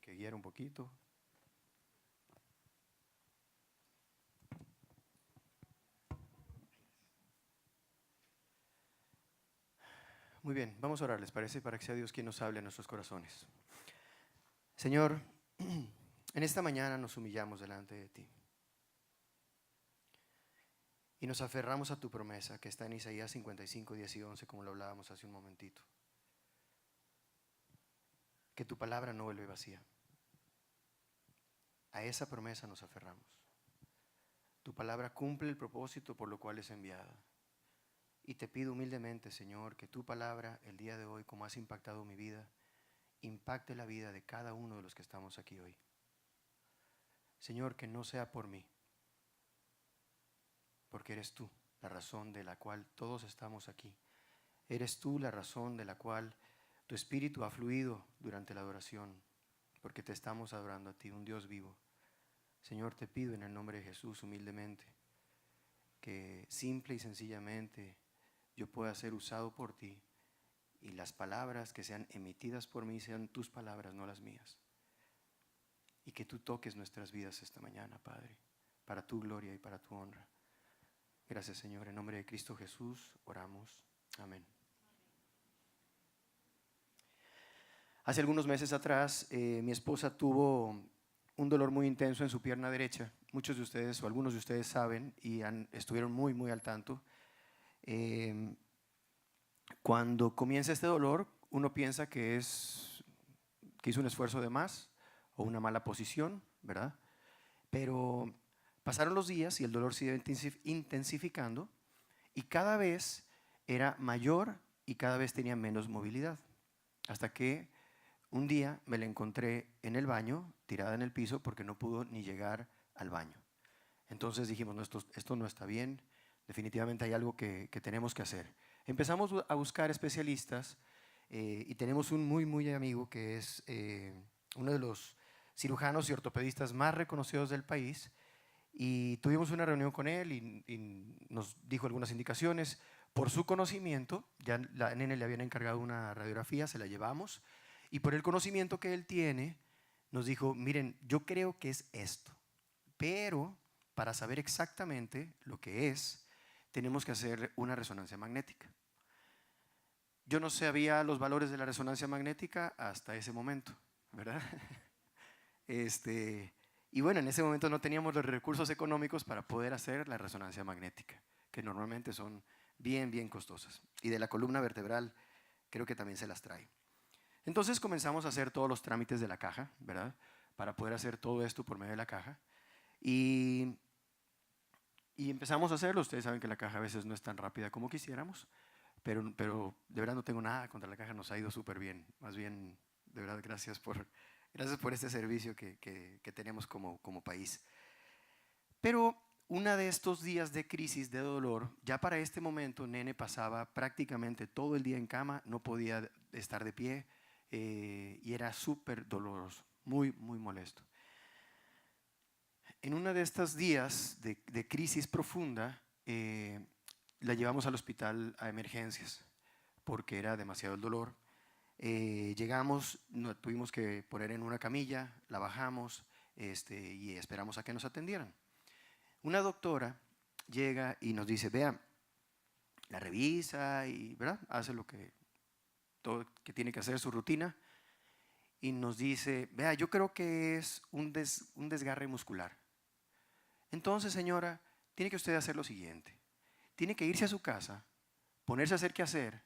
que guiar un poquito. Muy bien, vamos a orar, ¿les parece? Para que sea Dios quien nos hable en nuestros corazones. Señor, en esta mañana nos humillamos delante de ti y nos aferramos a tu promesa que está en Isaías 55, 10 y 11, como lo hablábamos hace un momentito. Que tu palabra no vuelve vacía. A esa promesa nos aferramos. Tu palabra cumple el propósito por lo cual es enviada. Y te pido humildemente, Señor, que tu palabra el día de hoy, como has impactado mi vida, impacte la vida de cada uno de los que estamos aquí hoy. Señor, que no sea por mí, porque eres tú la razón de la cual todos estamos aquí. Eres tú la razón de la cual tu espíritu ha fluido durante la adoración, porque te estamos adorando a ti, un Dios vivo. Señor, te pido en el nombre de Jesús humildemente que simple y sencillamente yo pueda ser usado por ti y las palabras que sean emitidas por mí sean tus palabras, no las mías. Y que tú toques nuestras vidas esta mañana, Padre, para tu gloria y para tu honra. Gracias, Señor. En nombre de Cristo Jesús oramos. Amén. Hace algunos meses atrás, mi esposa tuvo un dolor muy intenso en su pierna derecha. Muchos de ustedes o algunos de ustedes saben y estuvieron muy al tanto. Cuando comienza este dolor, uno piensa que hizo un esfuerzo de más o una mala posición, ¿verdad? Pero pasaron los días y el dolor se iba intensificando y cada vez era mayor y cada vez tenía menos movilidad. Hasta que un día me la encontré en el baño, tirada en el piso, porque no pudo ni llegar al baño. Entonces dijimos, no, esto no está bien, definitivamente hay algo que tenemos que hacer. Empezamos a buscar especialistas y tenemos un muy amigo que es uno de los cirujanos y ortopedistas más reconocidos del país, y tuvimos una reunión con él y nos dijo algunas indicaciones. Por su conocimiento, ya la nene le habían encargado una radiografía, se la llevamos, y por el conocimiento que él tiene, nos dijo, miren, yo creo que es esto, pero para saber exactamente lo que es, tenemos que hacer una resonancia magnética. Yo no sabía los valores de la resonancia magnética hasta ese momento, ¿verdad? Y bueno, en ese momento no teníamos los recursos económicos para poder hacer la resonancia magnética, que normalmente son bien costosas. Y de la columna vertebral creo que también se las trae. Entonces comenzamos a hacer todos los trámites de la caja, ¿verdad? Para poder hacer todo esto por medio de la caja. Y empezamos a hacerlo. Ustedes saben que la caja a veces no es tan rápida como quisiéramos, pero de verdad no tengo nada contra la caja, nos ha ido súper bien. Más bien, de verdad, gracias por este servicio que tenemos como país. Pero uno de estos días de crisis, de dolor, ya para este momento, nene pasaba prácticamente todo el día en cama, no podía estar de pie y era súper doloroso, muy molesto. En uno de estos días de crisis profunda, la llevamos al hospital a emergencias porque era demasiado el dolor. Llegamos, tuvimos que poner en una camilla, la bajamos y esperamos a que nos atendieran. Una doctora llega y nos dice, vea, la revisa y ¿verdad? Hace todo que tiene que hacer, su rutina, y nos dice, vea, yo creo que es un desgarre muscular. Entonces, señora, tiene que usted hacer lo siguiente. Tiene que irse a su casa, ponerse a hacer qué hacer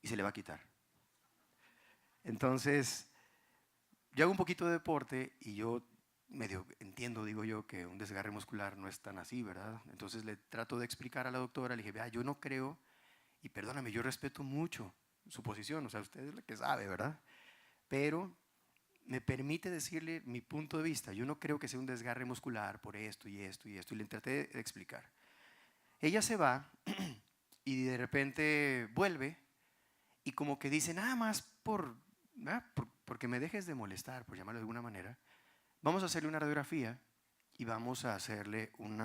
y se le va a quitar. Entonces, yo hago un poquito de deporte y yo medio entiendo, digo yo, que un desgarre muscular no es tan así, ¿verdad? Entonces le trato de explicar a la doctora, le dije, vea, yo no creo, y perdóname, yo respeto mucho su posición, o sea, usted es la que sabe, ¿verdad? Pero me permite decirle mi punto de vista. Yo no creo que sea un desgarre muscular por esto y esto y esto. Y le traté de explicar. Ella se va y de repente vuelve y como que dice, nada más porque me dejes de molestar, por llamarlo de alguna manera, vamos a hacerle una radiografía y vamos a hacerle un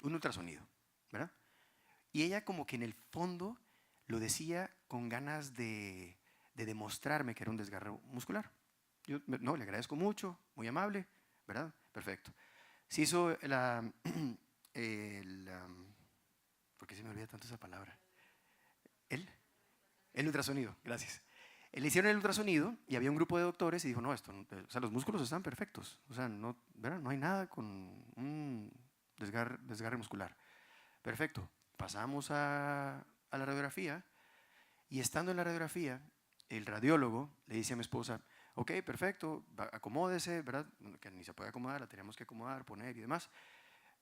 ultrasonido, ¿verdad? Y ella como que en el fondo lo decía con ganas de de demostrarme que era un desgarro muscular. Yo no, le agradezco mucho, muy amable, ¿verdad? Perfecto. Se hizo ¿por qué se me olvida tanto esa palabra? El ultrasonido, gracias. Le hicieron el ultrasonido y había un grupo de doctores y dijo, no, o sea, los músculos están perfectos. O sea, no, ¿verdad? No hay nada con un desgarre muscular. Perfecto. Pasamos a la radiografía y estando en la radiografía, el radiólogo le dice a mi esposa, ok, perfecto, acomódese, ¿verdad? Que ni se puede acomodar, la teníamos que acomodar, poner y demás.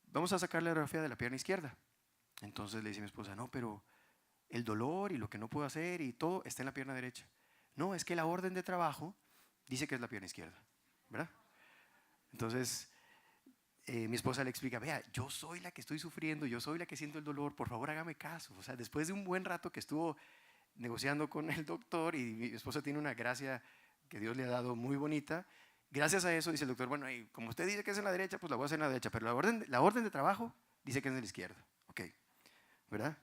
Vamos a sacar la radiografía de la pierna izquierda. Entonces le dice a mi esposa, no, pero el dolor y lo que no puedo hacer y todo está en la pierna derecha. No, es que la orden de trabajo dice que es la pierna izquierda, ¿verdad? Entonces, mi esposa le explica, vea, yo soy la que estoy sufriendo, yo soy la que siento el dolor, por favor hágame caso. O sea, después de un buen rato que estuvo negociando con el doctor y mi esposa tiene una gracia que Dios le ha dado muy bonita, gracias a eso dice el doctor, bueno, y como usted dice que es en la derecha, pues la voy a hacer en la derecha, pero la orden de trabajo dice que es en la izquierda. Ok, ¿verdad?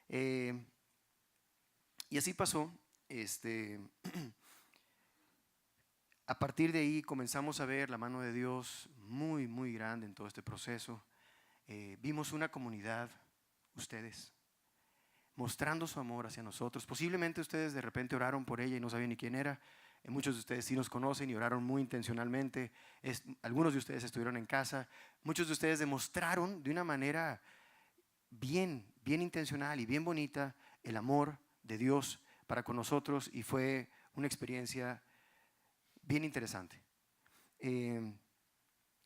Y así pasó. A partir de ahí comenzamos a ver la mano de Dios muy, muy grande en todo este proceso. Vimos una comunidad, ustedes, mostrando su amor hacia nosotros. Posiblemente ustedes de repente oraron por ella y no sabían ni quién era. Muchos de ustedes sí nos conocen y oraron muy intencionalmente. Algunos de ustedes estuvieron en casa. Muchos de ustedes demostraron de una manera bien intencional y bien bonita el amor de Dios para con nosotros y fue una experiencia bien interesante.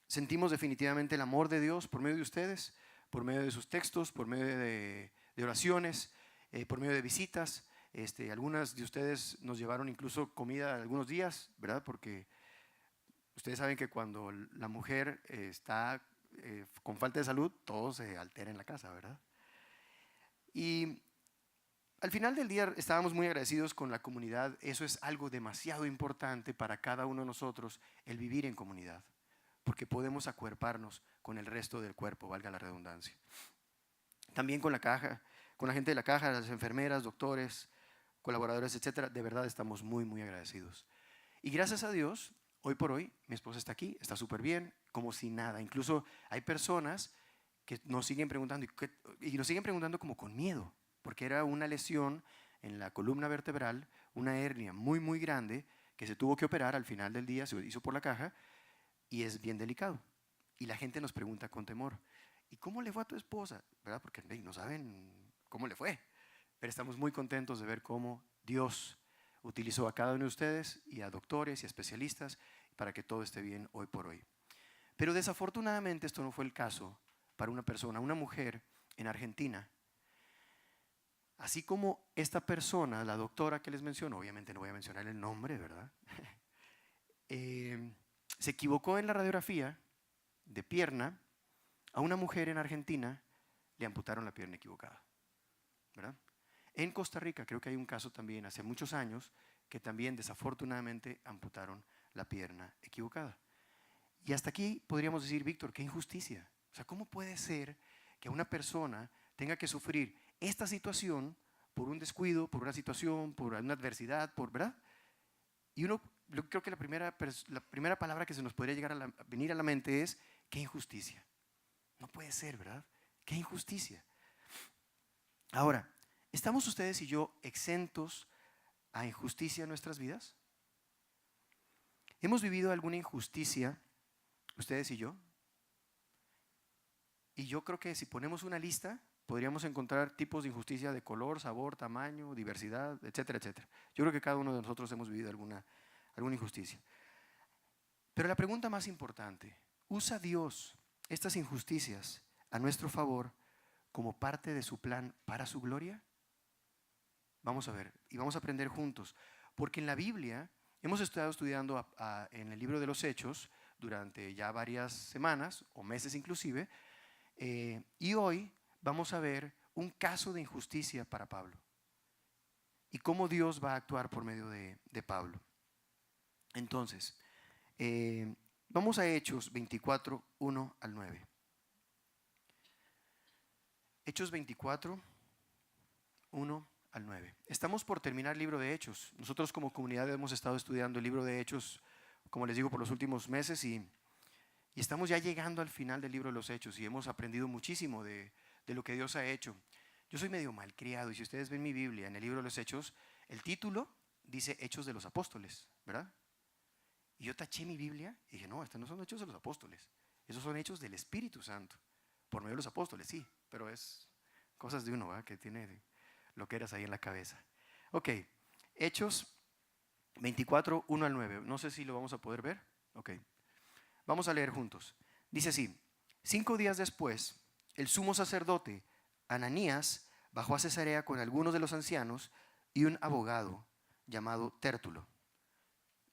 Sentimos definitivamente el amor de Dios por medio de ustedes, por medio de sus textos, por medio de oraciones, por medio de visitas. Algunas de ustedes nos llevaron incluso comida algunos días, ¿verdad? Porque ustedes saben que cuando la mujer está con falta de salud, todo se altera en la casa, ¿verdad? Y al final del día estábamos muy agradecidos con la comunidad. Eso es algo demasiado importante para cada uno de nosotros, el vivir en comunidad, porque podemos acuerparnos con el resto del cuerpo, valga la redundancia. También con la caja, con la gente de la caja, las enfermeras, doctores, colaboradores, etcétera. De verdad estamos muy, muy agradecidos. Y gracias a Dios, hoy por hoy, mi esposa está aquí, está súper bien, como si nada. Incluso hay personas que nos siguen preguntando y nos siguen preguntando como con miedo, porque era una lesión en la columna vertebral, una hernia muy, muy grande que se tuvo que operar al final del día, se hizo por la caja y es bien delicado. Y la gente nos pregunta con temor, ¿y cómo le fue a tu esposa? ¿Verdad? Porque no saben cómo le fue. Pero estamos muy contentos de ver cómo Dios utilizó a cada uno de ustedes y a doctores y a especialistas para que todo esté bien hoy por hoy. Pero desafortunadamente esto no fue el caso para una persona, una mujer en Argentina. Así como esta persona, la doctora que les menciono, obviamente no voy a mencionar el nombre, ¿verdad? Se equivocó en la radiografía de pierna. A una mujer en Argentina le amputaron la pierna equivocada, ¿verdad? En Costa Rica creo que hay un caso también hace muchos años que también desafortunadamente amputaron la pierna equivocada. Y hasta aquí podríamos decir, Víctor, qué injusticia. O sea, ¿cómo puede ser que una persona tenga que sufrir esta situación por un descuido, por una situación, por una adversidad, ¿verdad? Y uno, yo creo que la primera palabra que se nos podría llegar a venir a la mente es, qué injusticia. No puede ser, ¿verdad? Qué injusticia. Ahora, ¿estamos ustedes y yo exentos a injusticia en nuestras vidas? ¿Hemos vivido alguna injusticia, ustedes y yo? Y yo creo que si ponemos una lista, podríamos encontrar tipos de injusticia de color, sabor, tamaño, diversidad, etcétera, etcétera. Yo creo que cada uno de nosotros hemos vivido alguna injusticia. Pero la pregunta más importante, ¿usa Dios estas injusticias a nuestro favor como parte de su plan para su gloria? Vamos a ver y vamos a aprender juntos, porque en la Biblia hemos estado estudiando en el libro de los Hechos durante ya varias semanas o meses inclusive, y hoy vamos a ver un caso de injusticia para Pablo y cómo Dios va a actuar por medio de Pablo. Entonces, vamos a Hechos 24, 1 al 9. Hechos 24, 1 al 9. Estamos por terminar el libro de Hechos. Nosotros como comunidad hemos estado estudiando el libro de Hechos, como les digo, por los últimos meses y estamos ya llegando al final del libro de los Hechos y hemos aprendido muchísimo de lo que Dios ha hecho. Yo soy medio malcriado y si ustedes ven mi Biblia en el libro de los Hechos, el título dice Hechos de los Apóstoles, ¿verdad? Y yo taché mi Biblia y dije, no, estos no son Hechos de los Apóstoles, esos son Hechos del Espíritu Santo, por medio de los apóstoles, sí, pero es cosas de uno, ¿verdad? Que tiene lo que eras ahí en la cabeza. Ok, Hechos 24, 1 al 9. No sé si lo vamos a poder ver. Ok, vamos a leer juntos. Dice así: 5 días después, el sumo sacerdote Ananías bajó a Cesarea con algunos de los ancianos y un abogado llamado Tértulo.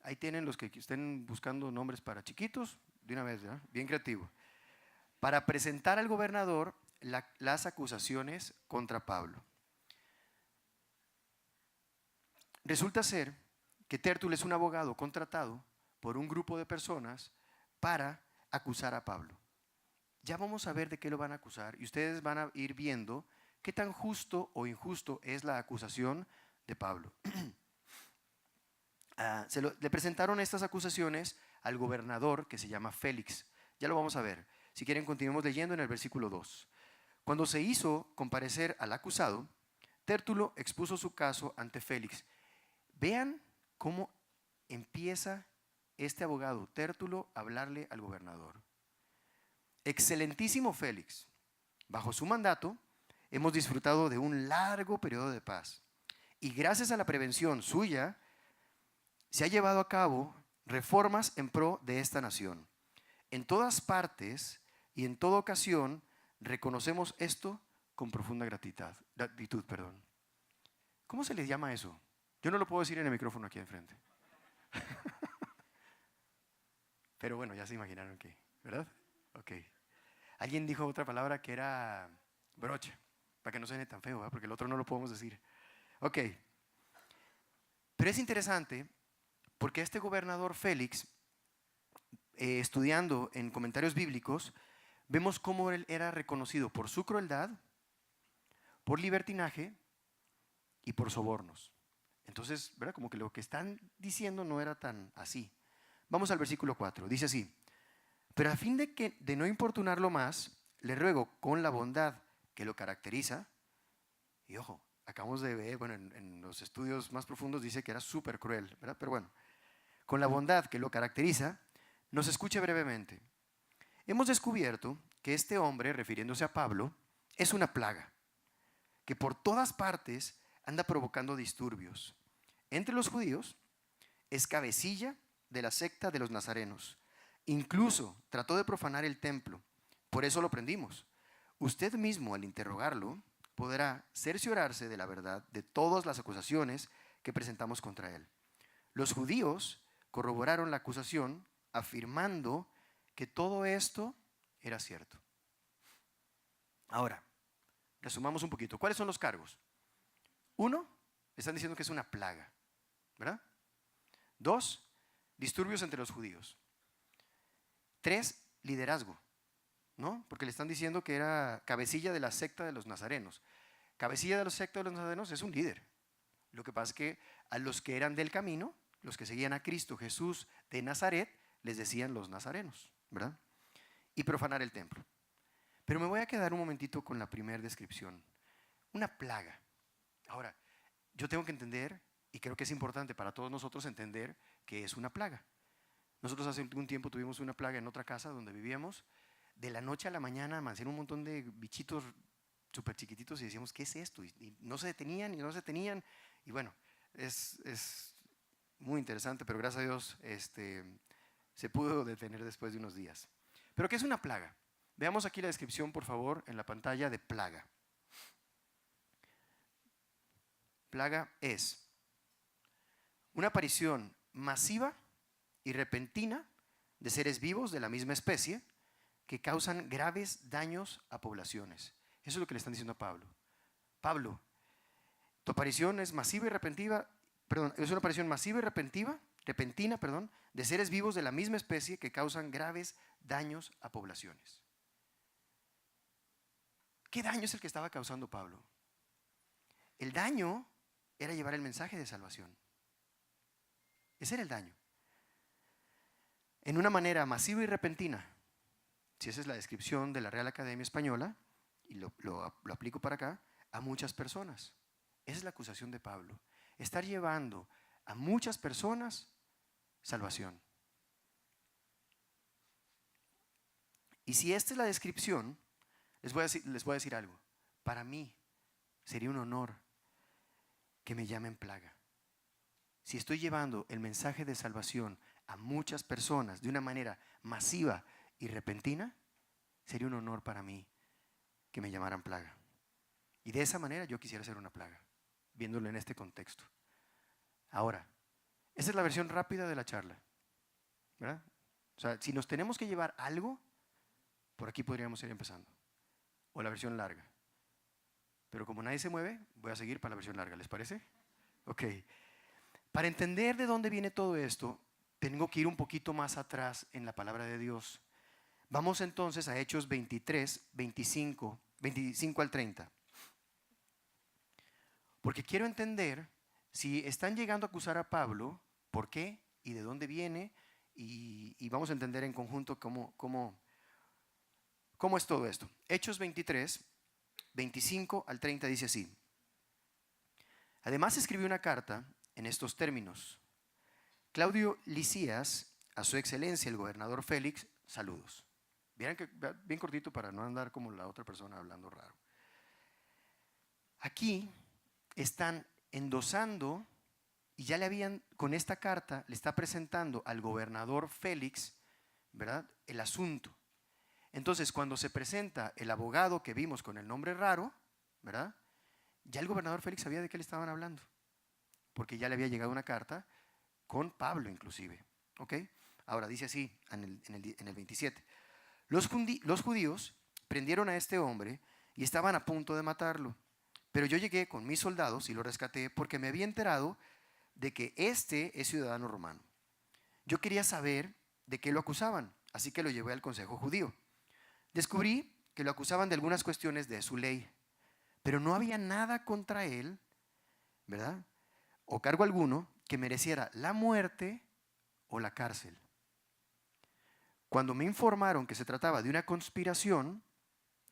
Ahí tienen los que estén buscando nombres para chiquitos, de una vez, ¿verdad? Bien creativo. Para presentar al gobernador las acusaciones contra Pablo. Resulta ser que Tértulo es un abogado contratado por un grupo de personas para acusar a Pablo. Ya vamos a ver de qué lo van a acusar y ustedes van a ir viendo qué tan justo o injusto es la acusación de Pablo. Le presentaron estas acusaciones al gobernador que se llama Félix. Ya lo vamos a ver. Si quieren, continuemos leyendo en el versículo 2. Cuando se hizo comparecer al acusado, Tértulo expuso su caso ante Félix. Vean cómo empieza este abogado Tértulo a hablarle al gobernador. Excelentísimo Félix, bajo su mandato hemos disfrutado de un largo periodo de paz y gracias a la prevención suya se ha llevado a cabo reformas en pro de esta nación. En todas partes y en toda ocasión reconocemos esto con profunda gratitud. ¿Cómo se le llama eso? Yo no lo puedo decir en el micrófono aquí enfrente. Pero bueno, ya se imaginaron que, ¿verdad? Ok. Alguien dijo otra palabra que era broche, para que no suene tan feo, ¿verdad? Porque el otro no lo podemos decir. Ok. Pero es interesante porque este gobernador Félix, estudiando en comentarios bíblicos, vemos cómo él era reconocido por su crueldad, por libertinaje y por sobornos. Entonces, ¿verdad? Como que lo que están diciendo no era tan así. Vamos al versículo 4. Dice así: pero a fin de no importunarlo más, le ruego con la bondad que lo caracteriza, y ojo, acabamos de ver, bueno, en los estudios más profundos dice que era súper cruel, ¿verdad? Pero bueno, con la bondad que lo caracteriza, nos escuche brevemente. Hemos descubierto que este hombre, refiriéndose a Pablo, es una plaga, que por todas partes anda provocando disturbios. Entre los judíos es cabecilla de la secta de los nazarenos. Incluso trató de profanar el templo. Por eso lo prendimos. Usted mismo, al interrogarlo, podrá cerciorarse de la verdad de todas las acusaciones que presentamos contra él. Los judíos corroboraron la acusación afirmando que todo esto era cierto. Ahora, resumamos un poquito. ¿Cuáles son los cargos? 1, están diciendo que es una plaga, ¿verdad? 2, disturbios entre los judíos. 3, liderazgo, ¿no? Porque le están diciendo que era cabecilla de la secta de los nazarenos. Cabecilla de la secta de los nazarenos es un líder. Lo que pasa es que a los que eran del camino, los que seguían a Cristo Jesús de Nazaret, les decían los nazarenos, ¿verdad? Y profanar el templo. Pero me voy a quedar un momentito con la primera descripción. Una plaga. Ahora, yo tengo que entender, y creo que es importante para todos nosotros entender que es una plaga. Nosotros hace un tiempo tuvimos una plaga en otra casa donde vivíamos. De la noche a la mañana amanecieron un montón de bichitos súper chiquititos y decíamos, ¿qué es esto? Y no se detenían y no se detenían. Y bueno, es muy interesante, pero gracias a Dios se pudo detener después de unos días. ¿Pero qué es una plaga? Veamos aquí la descripción, por favor, en la pantalla de plaga. Plaga es una aparición masiva y repentina de seres vivos de la misma especie que causan graves daños a poblaciones. Eso es lo que le están diciendo a Pablo. Pablo, tu aparición es masiva y repentina, es una aparición masiva y repentina, de seres vivos de la misma especie que causan graves daños a poblaciones. ¿Qué daño es el que estaba causando Pablo? El daño era llevar el mensaje de salvación. Ese era el daño. En una manera masiva y repentina, si esa es la descripción de la Real Academia Española, y lo aplico para acá, a muchas personas. Esa es la acusación de Pablo. Estar llevando a muchas personas salvación. Y si esta es la descripción, les voy a decir algo. Para mí sería un honor que me llamen plaga. Si estoy llevando el mensaje de salvación a muchas personas de una manera masiva y repentina, sería un honor para mí que me llamaran plaga. Y de esa manera yo quisiera ser una plaga, viéndolo en este contexto. Ahora, esta es la versión rápida de la charla, ¿verdad? O sea, si nos tenemos que llevar algo, por aquí podríamos ir empezando. O la versión larga. Pero como nadie se mueve, voy a seguir para la versión larga, ¿les parece? Ok. Para entender de dónde viene todo esto, tengo que ir un poquito más atrás en la palabra de Dios. Vamos entonces a Hechos 23, 25 al 30. Porque quiero entender si están llegando a acusar a Pablo, por qué y de dónde viene, y vamos a entender en conjunto cómo es todo esto. Hechos 23, 25 al 30 dice así. Además escribió una carta en estos términos. Claudio Lisias, a su excelencia el gobernador Félix, saludos. Vieran que bien cortito para no andar como la otra persona hablando raro. Aquí están endosando y ya le habían, con esta carta, le está presentando al gobernador Félix, ¿verdad?, el asunto. Entonces, cuando se presenta el abogado que vimos con el nombre raro, ¿verdad?, ya el gobernador Félix sabía de qué le estaban hablando, porque ya le había llegado una carta con Pablo inclusive. ¿Ok? Ahora dice así en el 27. Los judíos prendieron a este hombre y estaban a punto de matarlo. Pero yo llegué con mis soldados y lo rescaté porque me había enterado de que este es ciudadano romano. Yo quería saber de qué lo acusaban, así que lo llevé al consejo judío. Descubrí que lo acusaban de algunas cuestiones de su ley, pero no había nada contra él, ¿verdad?, o cargo alguno que mereciera la muerte o la cárcel. Cuando me informaron que se trataba de una conspiración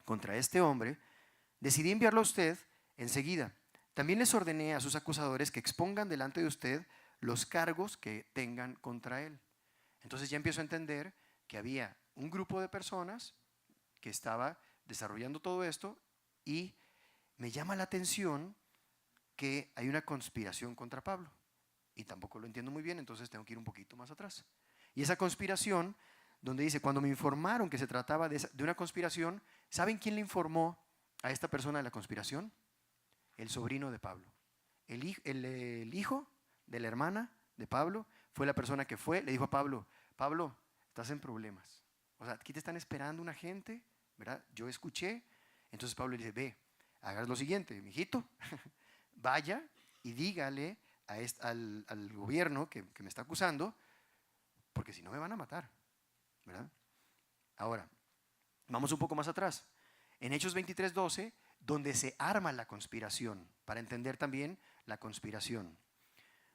contra este hombre, decidí enviarlo a usted enseguida. También les ordené a sus acusadores que expongan delante de usted los cargos que tengan contra él. Entonces ya empiezo a entender que había un grupo de personas que estaba desarrollando todo esto y me llama la atención que hay una conspiración contra Pablo. Y tampoco lo entiendo muy bien, entonces tengo que ir un poquito más atrás. Y esa conspiración, donde dice, cuando me informaron que se trataba de una conspiración, ¿saben quién le informó a esta persona de la conspiración? El sobrino de Pablo. El hijo de la hermana de Pablo fue la persona que le dijo a Pablo, Pablo, estás en problemas. O sea, aquí te están esperando una gente, ¿verdad? Yo escuché. Entonces Pablo le dice, ve, hagas lo siguiente, mijito, vaya y dígale al gobierno que me está acusando, porque si no me van a matar, ¿verdad? Ahora, vamos un poco más atrás. En Hechos 23:12, donde se arma la conspiración, para entender también la conspiración.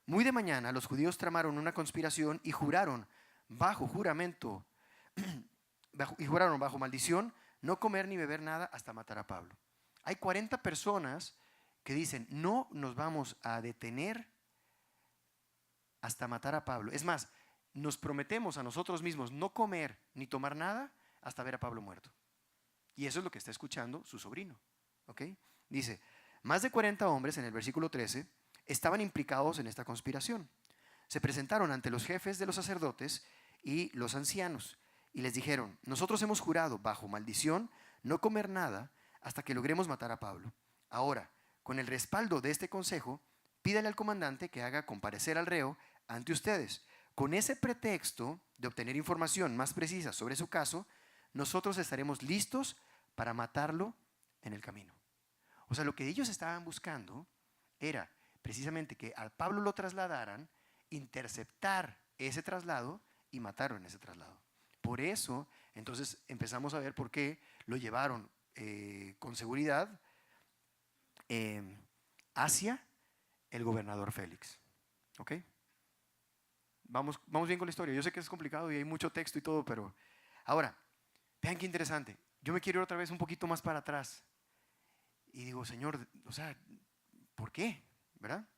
Muy de mañana los judíos tramaron una conspiración y juraron bajo juramento, bajo maldición, no comer ni beber nada hasta matar a Pablo. Hay 40 personas que dicen, no nos vamos a detener hasta matar a Pablo. Es más, nos prometemos a nosotros mismos no comer ni tomar nada hasta ver a Pablo muerto. Y eso es lo que está escuchando su sobrino. ¿Ok? Dice, más de 40 hombres en el versículo 13 estaban implicados en esta conspiración. Se presentaron ante los jefes de los sacerdotes y los ancianos y les dijeron, nosotros hemos jurado bajo maldición no comer nada hasta que logremos matar a Pablo. Ahora, con el respaldo de este consejo, pídale al comandante que haga comparecer al reo ante ustedes. Con ese pretexto de obtener información más precisa sobre su caso, nosotros estaremos listos para matarlo en el camino. O sea, lo que ellos estaban buscando era precisamente que a Pablo lo trasladaran, interceptar ese traslado y matarlo en ese traslado. Por eso, entonces empezamos a ver por qué lo llevaron con seguridad hacia el gobernador Félix. ¿Ok? Vamos bien con la historia. Yo sé que es complicado y hay mucho texto y todo, pero ahora, vean qué interesante. Yo me quiero ir otra vez un poquito más para atrás. Y digo, Señor, o sea, ¿por qué? ¿Verdad?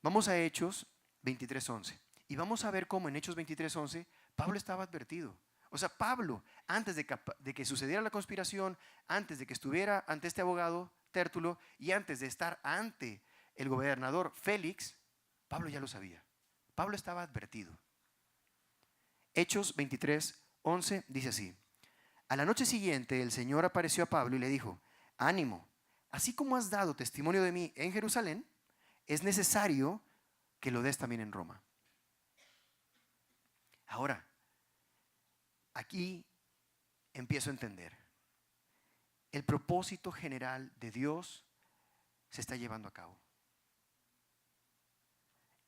Vamos a Hechos 23:11. Y vamos a ver cómo en Hechos 23:11 Pablo estaba advertido. O sea, Pablo, antes de que sucediera la conspiración, antes de que estuviera ante este abogado Tértulo y antes de estar ante el gobernador Félix, Pablo ya lo sabía. Pablo estaba advertido. Hechos 23:11 dice así: a la noche siguiente el Señor apareció a Pablo y le dijo: ánimo, así como has dado testimonio de mí en Jerusalén, es necesario que lo des también en Roma. Ahora, aquí empiezo a entender. El propósito general de Dios se está llevando a cabo.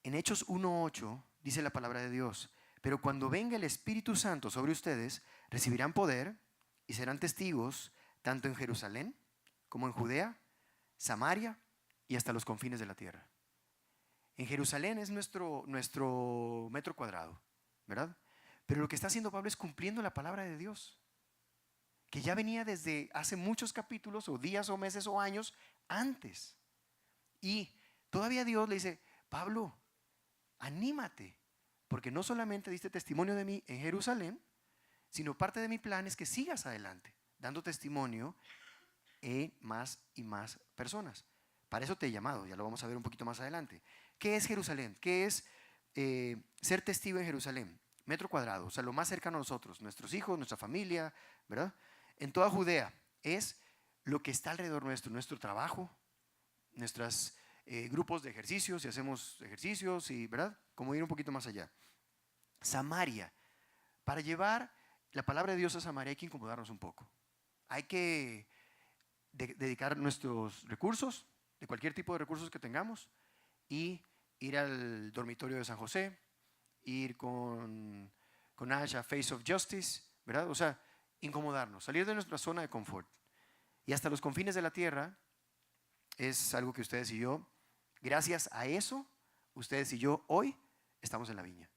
En Hechos 1:8 dice la palabra de Dios: pero cuando venga el Espíritu Santo sobre ustedes, recibirán poder y serán testigos tanto en Jerusalén como en Judea, Samaria y hasta los confines de la tierra. En Jerusalén es nuestro metro cuadrado, ¿verdad? Pero lo que está haciendo Pablo es cumpliendo la palabra de Dios, que ya venía desde hace muchos capítulos o días o meses o años antes. Y todavía Dios le dice: Pablo, anímate, porque no solamente diste testimonio de mí en Jerusalén, sino parte de mi plan es que sigas adelante, dando testimonio en más y más personas. Para eso te he llamado, ya lo vamos a ver un poquito más adelante. ¿Qué es Jerusalén? ¿Qué es ser testigo en Jerusalén? Metro cuadrado, o sea, lo más cercano a nosotros, nuestros hijos, nuestra familia, ¿verdad? En toda Judea es lo que está alrededor nuestro, nuestro trabajo, nuestros grupos de ejercicios, si hacemos ejercicios, y, ¿verdad? Como ir un poquito más allá. Samaria. Para llevar la palabra de Dios a Samaria hay que incomodarnos un poco. Hay que dedicar nuestros recursos, de cualquier tipo de recursos que tengamos, y ir al dormitorio de San José, ir con Ash a Face of Justice, ¿verdad? O sea, incomodarnos, salir de nuestra zona de confort. Y hasta los confines de la tierra es algo que ustedes y yo, gracias a eso, ustedes y yo hoy estamos en la viña.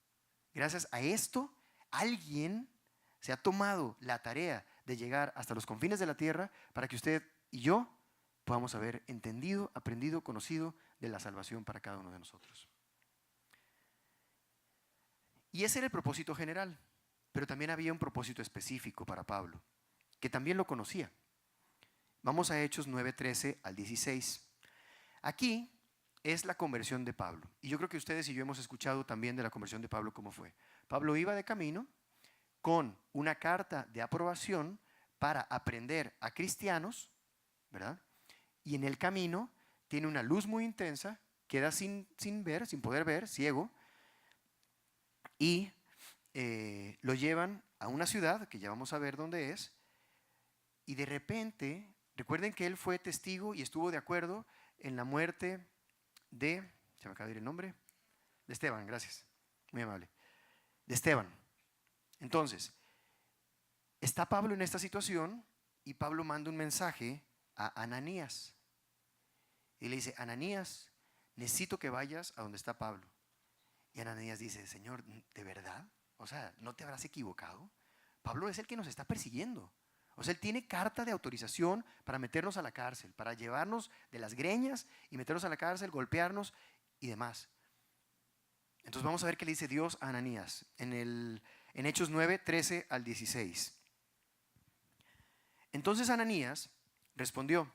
Gracias a esto, alguien se ha tomado la tarea de llegar hasta los confines de la tierra para que usted y yo podamos haber entendido, aprendido, conocido de la salvación para cada uno de nosotros. Y ese era el propósito general, pero también había un propósito específico para Pablo, que también lo conocía. Vamos a Hechos 9:13 al 16. Aquí es la conversión de Pablo. Y yo creo que ustedes y yo hemos escuchado también de la conversión de Pablo cómo fue. Pablo iba de camino con una carta de aprobación para aprender a cristianos, ¿verdad? Y en el camino tiene una luz muy intensa, queda sin ver, sin poder ver, ciego, y lo llevan a una ciudad, que ya vamos a ver dónde es, y de repente, recuerden que él fue testigo y estuvo de acuerdo en la muerte se me acaba de ir el nombre, de Esteban, gracias, muy amable, de Esteban. Entonces, está Pablo en esta situación y Pablo manda un mensaje a Ananías y le dice: Ananías, necesito que vayas a donde está Pablo. Y Ananías dice: Señor, ¿de verdad? O sea, ¿no te habrás equivocado? Pablo es el que nos está persiguiendo. O sea, él tiene carta de autorización para meternos a la cárcel, para llevarnos de las greñas y meternos a la cárcel, golpearnos y demás. Entonces vamos a ver qué le dice Dios a Ananías en Hechos 9:13 al 16. Entonces Ananías respondió: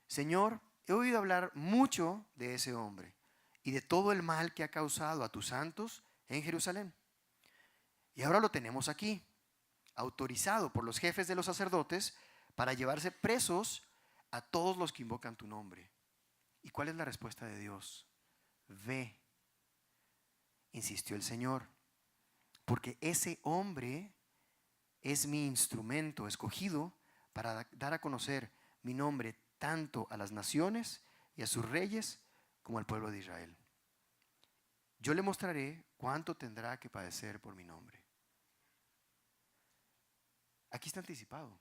Señor, he oído hablar mucho de ese hombre y de todo el mal que ha causado a tus santos en Jerusalén. Y ahora lo tenemos aquí, autorizado por los jefes de los sacerdotes para llevarse presos a todos los que invocan tu nombre. ¿Y cuál es la respuesta de Dios? Ve, insistió el Señor, porque ese hombre es mi instrumento escogido para dar a conocer mi nombre tanto a las naciones y a sus reyes como al pueblo de Israel. Yo le mostraré cuánto tendrá que padecer por mi nombre. Aquí está anticipado.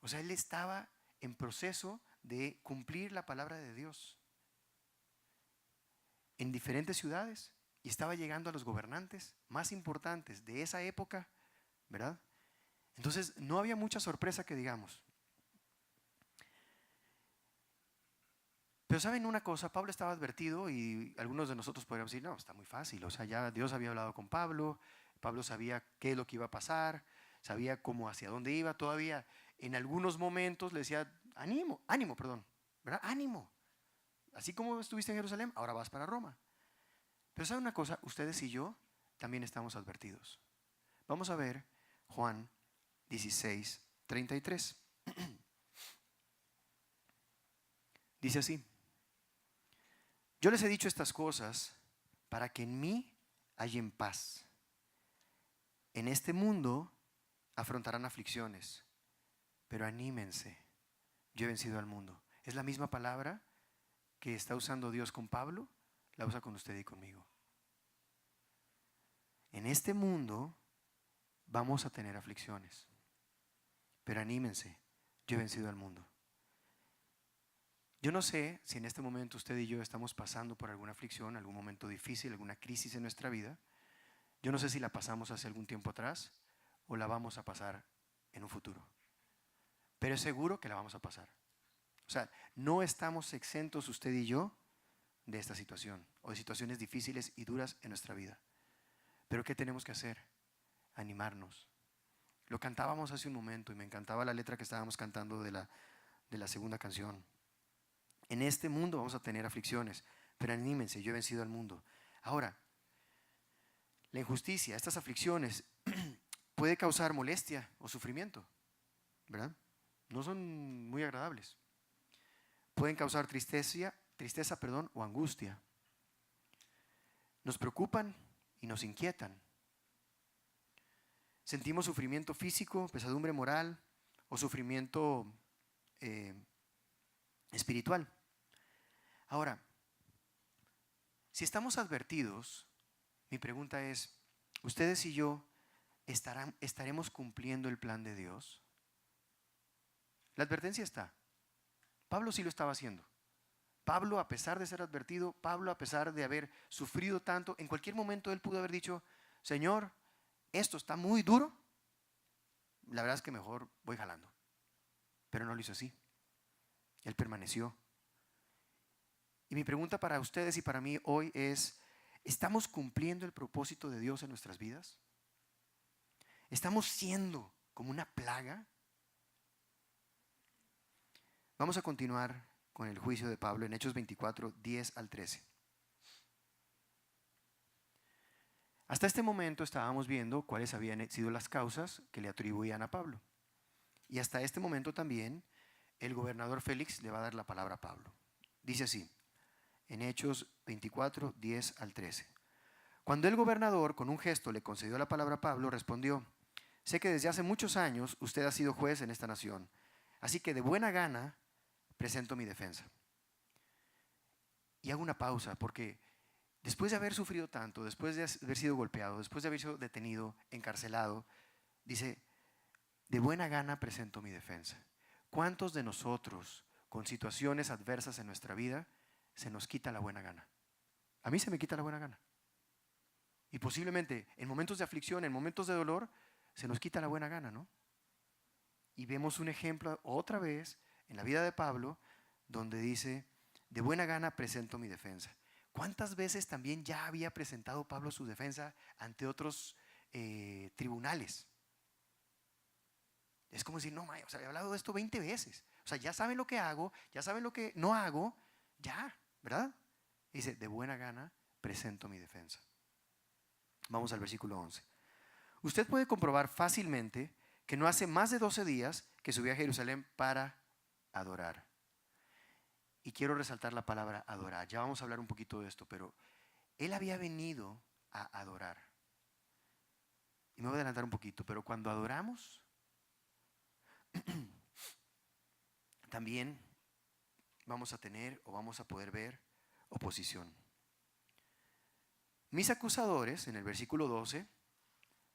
O sea, él estaba en proceso de cumplir la palabra de Dios. en diferentes ciudades y estaba llegando a los gobernantes más importantes de esa época, ¿verdad? Entonces no había mucha sorpresa que digamos. Pero ¿saben una cosa? Pablo estaba advertido y algunos de nosotros podríamos decir, no, está muy fácil. O sea, ya Dios había hablado con Pablo, Pablo sabía qué es lo que iba a pasar, sabía cómo, hacia dónde iba. Todavía en algunos momentos le decía, ánimo, perdón, ¿verdad? Ánimo. Así como estuviste en Jerusalén, ahora vas para Roma. Pero ¿saben una cosa? Ustedes y yo también estamos advertidos. Vamos a ver Juan 16:33. Dice así: yo les he dicho estas cosas para que en mí hallen paz. En este mundo afrontarán aflicciones, pero anímense, yo he vencido al mundo. Es la misma palabra que está usando Dios con Pablo, la usa con usted y conmigo. En este mundo vamos a tener aflicciones, pero anímense, yo he vencido al mundo. Yo no sé si en este momento usted y yo estamos pasando por alguna aflicción, algún momento difícil, alguna crisis en nuestra vida. Yo no sé si la pasamos hace algún tiempo atrás o la vamos a pasar en un futuro. Pero es seguro que la vamos a pasar. O sea, no estamos exentos usted y yo de esta situación o de situaciones difíciles y duras en nuestra vida. Pero ¿qué tenemos que hacer? Animarnos. Lo cantábamos hace un momento y me encantaba la letra que estábamos cantando de la segunda canción. En este mundo vamos a tener aflicciones, pero anímense, yo he vencido al mundo. Ahora, la injusticia, estas aflicciones, puede causar molestia o sufrimiento, ¿verdad? No son muy agradables. Pueden causar tristeza, o angustia. Nos preocupan y nos inquietan. Sentimos sufrimiento físico, pesadumbre moral o sufrimiento espiritual. Ahora, si estamos advertidos, mi pregunta es, ¿ustedes y yo estaremos cumpliendo el plan de Dios? La advertencia está. Pablo sí lo estaba haciendo. Pablo, a pesar de ser advertido, Pablo, a pesar de haber sufrido tanto, en cualquier momento él pudo haber dicho, Señor, esto está muy duro, la verdad es que mejor voy jalando. Pero no lo hizo así. Él permaneció. Y mi pregunta para ustedes y para mí hoy es, ¿estamos cumpliendo el propósito de Dios en nuestras vidas? ¿Estamos siendo como una plaga? Vamos a continuar con el juicio de Pablo en Hechos 24, 10 al 13. Hasta este momento estábamos viendo cuáles habían sido las causas que le atribuían a Pablo. Y hasta este momento también el gobernador Félix le va a dar la palabra a Pablo. Dice así, en Hechos 24, 10 al 13. Cuando el gobernador con un gesto le concedió la palabra a Pablo, respondió, sé que desde hace muchos años usted ha sido juez en esta nación, así que de buena gana presento mi defensa. Y hago una pausa porque después de haber sufrido tanto, después de haber sido golpeado, después de haber sido detenido, encarcelado, dice, de buena gana presento mi defensa. ¿Cuántos de nosotros con situaciones adversas en nuestra vida se nos quita la buena gana? A mí se me quita la buena gana. Y posiblemente en momentos de aflicción, en momentos de dolor, se nos quita la buena gana, ¿no? Y vemos un ejemplo otra vez en la vida de Pablo, donde dice, de buena gana presento mi defensa. ¿Cuántas veces también ya había presentado Pablo su defensa ante otros tribunales? Es como decir, no, o sea, he hablado de esto 20 veces. O sea, ya saben lo que hago, ya saben lo que no hago, ya, ¿verdad? Dice, de buena gana presento mi defensa. Vamos al versículo 11. Usted puede comprobar fácilmente que no hace más de 12 días que subí a Jerusalén para adorar. Y quiero resaltar la palabra adorar. Ya vamos a hablar un poquito de esto, pero él había venido a adorar. Y me voy a adelantar un poquito, pero cuando adoramos, también vamos a tener o vamos a poder ver oposición. Mis acusadores, en el versículo 12,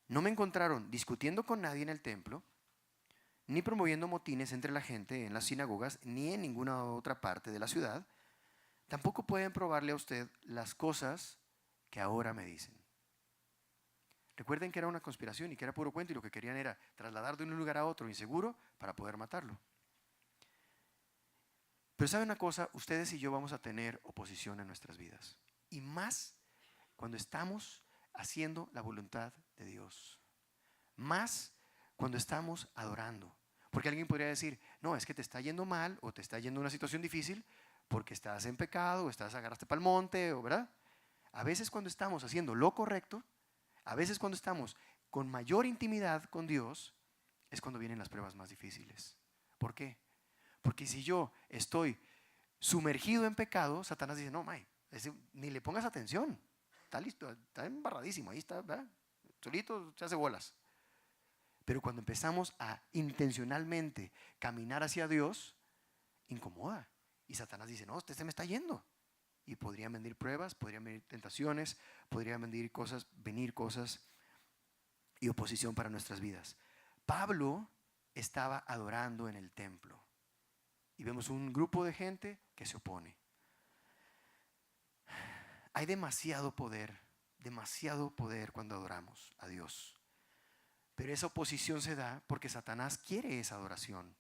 no me encontraron discutiendo con nadie en el templo, ni promoviendo motines entre la gente en las sinagogas, ni en ninguna otra parte de la ciudad, tampoco pueden probarle a usted las cosas que ahora me dicen. Recuerden que era una conspiración y que era puro cuento y lo que querían era trasladar de un lugar a otro inseguro para poder matarlo. Pero ¿sabe una cosa? Ustedes y yo vamos a tener oposición en nuestras vidas. Y más cuando estamos haciendo la voluntad de Dios. Más cuando estamos adorando. Porque alguien podría decir, no, es que te está yendo mal o te está yendo una situación difícil porque estás en pecado o estás agarraste para el monte, ¿verdad? A veces cuando estamos haciendo lo correcto, a veces cuando estamos con mayor intimidad con Dios, es cuando vienen las pruebas más difíciles. ¿Por qué? Porque si yo estoy sumergido en pecado, Satanás dice, no, ni le pongas atención. Está listo, está embarradísimo, ahí está, ¿verdad? Solito se hace bolas. Pero cuando empezamos a intencionalmente caminar hacia Dios, incomoda. Y Satanás dice, no, usted se me está yendo. Y podrían venir pruebas, podrían venir tentaciones, podrían venir cosas y oposición para nuestras vidas. Pablo estaba adorando en el templo. Y vemos un grupo de gente que se opone. Hay demasiado poder cuando adoramos a Dios. Pero esa oposición se da porque Satanás quiere esa adoración.